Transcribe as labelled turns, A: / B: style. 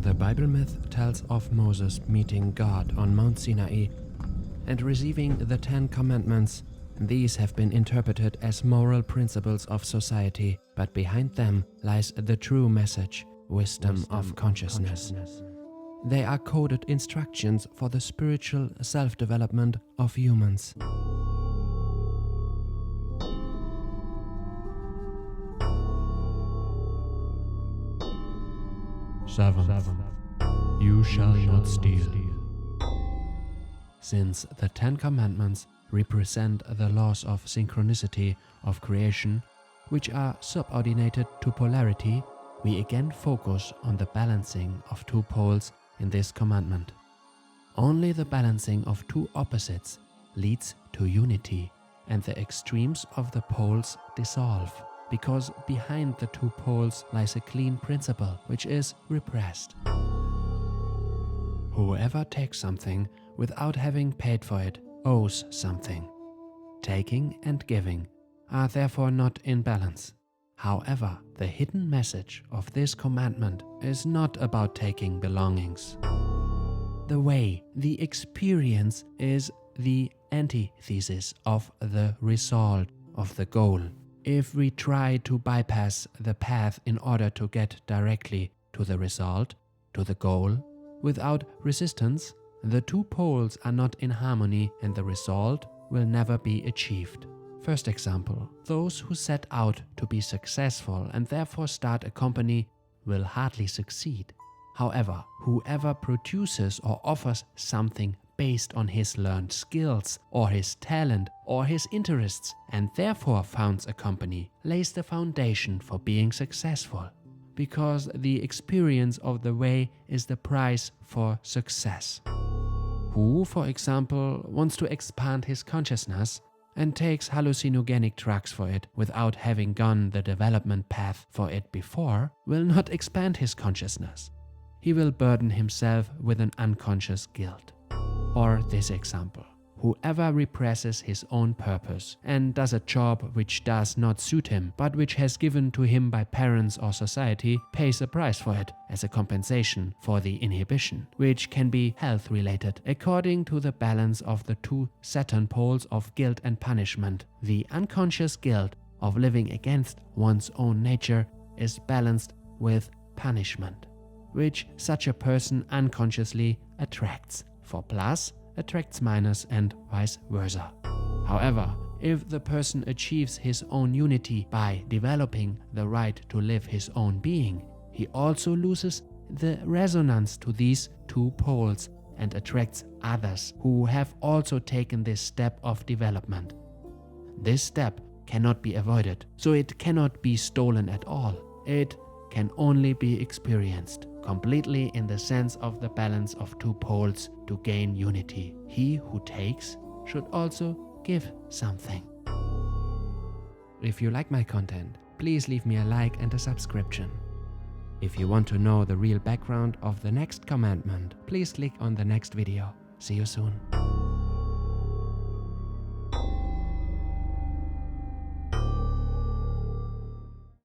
A: The Bible myth tells of Moses meeting God on Mount Sinai and receiving the 10 commandments. These have been interpreted as moral principles of society, but behind them lies the true message, wisdom of consciousness. They are coded instructions for the spiritual self-development of humans. 7. You shall not steal. Since the 10 commandments represent the laws of synchronicity of creation, which are subordinated to polarity, we again focus on the balancing of two poles in this commandment. Only the balancing of two opposites leads to unity, and the extremes of the poles dissolve, because behind the two poles lies a clean principle which is repressed. Whoever takes something without having paid for it owes something. Taking and giving are therefore not in balance. However, the hidden message of this commandment is not about taking belongings. The way, the experience, is the antithesis of the result, of the goal. If we try to bypass the path in order to get directly to the result, to the goal, without resistance, the two poles are not in harmony and the result will never be achieved. First example, those who set out to be successful and therefore start a company will hardly succeed. However, whoever produces or offers something based on his learned skills or his talent or his interests and therefore founds a company lays the foundation for being successful, because the experience of the way is the price for success. Who, for example, wants to expand his consciousness and takes hallucinogenic drugs for it without having gone the development path for it before, will not expand his consciousness. He will burden himself with an unconscious guilt. Or this example, whoever represses his own purpose and does a job which does not suit him but which has given to him by parents or society pays a price for it as a compensation for the inhibition, which can be health-related according to the balance of the two Saturn poles of guilt and punishment. The unconscious guilt of living against one's own nature is balanced with punishment, which such a person unconsciously attracts. For plus attracts minus and vice versa. However, if the person achieves his own unity by developing the right to live his own being, he also loses the resonance to these two poles and attracts others who have also taken this step of development. This step cannot be avoided, so it cannot be stolen at all. It can only be experienced completely in the sense of the balance of two poles to gain unity. He who takes should also give something. If you like my content, please leave me a like and a subscription. If you want to know the real background of the next commandment, please click on the next video. See you soon.